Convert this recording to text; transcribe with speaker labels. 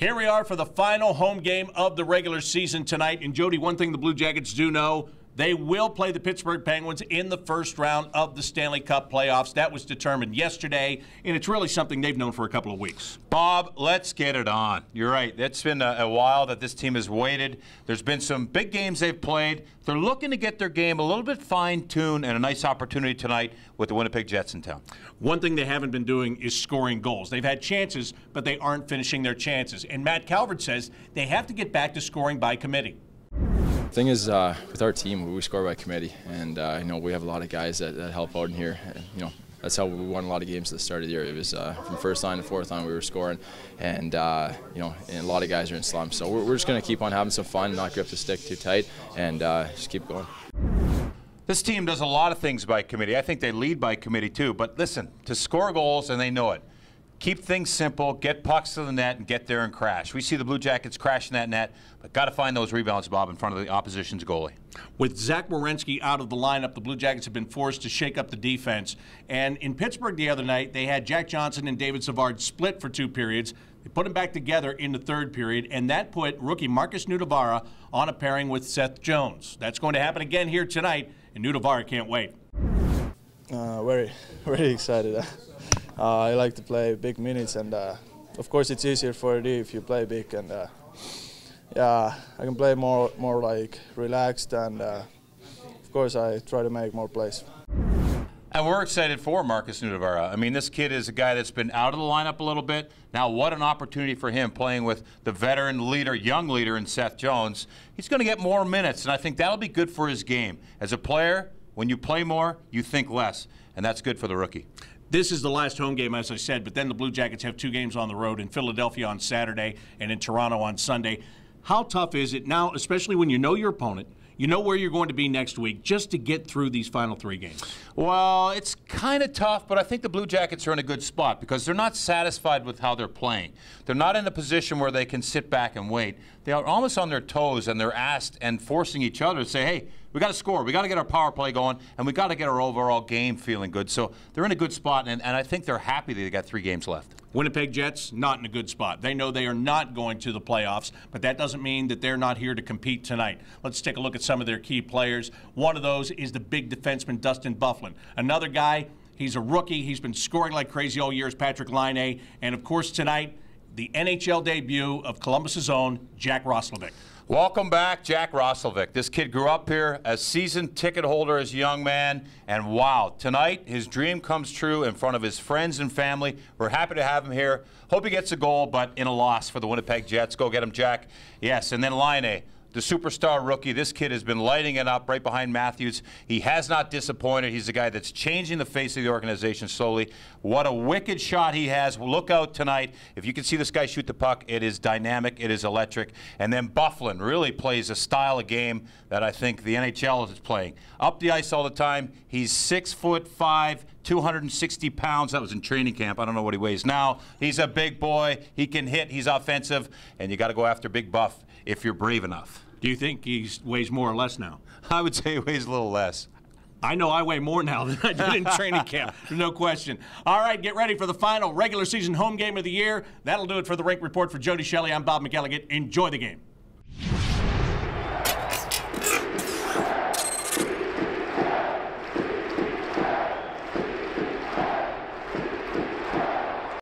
Speaker 1: Here we are for the final home game of the regular season tonight. And, Jody, one thing the Blue Jackets do know, they will play the Pittsburgh Penguins in the first round of the Stanley Cup playoffs. That was determined yesterday, and it's really something they've known for a couple of weeks.
Speaker 2: Bob, let's get it on. You're right. It's been a while that this team has waited. There's been some big games they've played. They're looking to get their game a little bit fine-tuned, and a nice opportunity tonight with the Winnipeg Jets in town.
Speaker 1: One thing they haven't been doing is scoring goals. They've had chances, but they aren't finishing their chances. And Matt Calvert says they have to get back to scoring by committee.
Speaker 3: The thing is, with our team, we score by committee, and we have a lot of guys that help out in here. And, that's how we won a lot of games at the start of the year. It was from first line to fourth line we were scoring, and and a lot of guys are in slumps. So we're just going to keep on having some fun, not grip the stick too tight, and just keep going.
Speaker 2: This team does a lot of things by committee. I think they lead by committee too. But listen, to score goals, and they know it. Keep things simple, get pucks to the net, and get there and crash. We see the Blue Jackets crashing that net, but got to find those rebounds, Bob, in front of the opposition's goalie.
Speaker 1: With Zach Werenski out of the lineup, the Blue Jackets have been forced to shake up the defense. And in Pittsburgh the other night, they had Jack Johnson and David Savard split for 2 periods. They put them back together in the 3rd period, and that put rookie Marcus Nudavara on a pairing with Seth Jones. That's going to happen again here tonight, and Nudavara can't wait.
Speaker 4: Very excited. I like to play big minutes, and of course it's easier for a D if you play big, and I can play more like relaxed, and of course I try to make more plays.
Speaker 2: And we're excited for Marcus Nudavara. I mean, this kid is a guy that's been out of the lineup a little bit. Now, what an opportunity for him playing with the veteran leader, young leader in Seth Jones. He's going to get more minutes, and I think that'll be good for his game. As a player, when you play more, you think less, and that's good for the rookie.
Speaker 1: This is the last home game, as I said, but then the Blue Jackets have 2 games on the road in Philadelphia on Saturday and in Toronto on Sunday. How tough is it now, especially when you know your opponent, you know where you're going to be next week, just to get through these final 3 games?
Speaker 2: Well, it's kind of tough, but I think the Blue Jackets are in a good spot because they're not satisfied with how they're playing. They're not in a position where they can sit back and wait. They are almost on their toes, and they're asked and forcing each other to say, hey, we got to score. We got to get our power play going, and we got to get our overall game feeling good. So they're in a good spot, and I think they're happy that they got 3 games left.
Speaker 1: Winnipeg Jets, not in a good spot. They know they are not going to the playoffs, but that doesn't mean that they're not here to compete tonight. Let's take a look at some of their key players. One of those is the big defenseman, Dustin Byfuglien. Another guy, he's a rookie. He's been scoring like crazy all year, is Patrick Laine. And, of course, tonight, the NHL debut of Columbus's own Jack Roslovic.
Speaker 2: Welcome back, Jack Roslovic. This kid grew up here as season ticket holder as a young man, and wow, tonight his dream comes true in front of his friends and family. We're happy to have him here. Hope he gets a goal, but in a loss for the Winnipeg Jets. Go get him, Jack. Yes, and then Laine, the superstar rookie. This kid has been lighting it up right behind Matthews. He has not disappointed. He's a guy that's changing the face of the organization slowly. What a wicked shot he has. Look out tonight. If you can see this guy shoot the puck, it is dynamic. It is electric. And then Byfuglien really plays a style of game that I think the NHL is playing. Up the ice all the time. He's 6'5", 260 pounds. That was in training camp. I don't know what he weighs now. He's a big boy. He can hit. He's offensive. And you got to go after Big Buff if you're brave enough.
Speaker 1: Do you think he weighs more or less now?
Speaker 2: I would say he weighs a little less.
Speaker 1: I know I weigh more now than I did in training camp. No question. All right, get ready for the final regular season home game of the year. That'll do it for the Rink Report. For Jody Shelley, I'm Bob McElligott. Enjoy the game.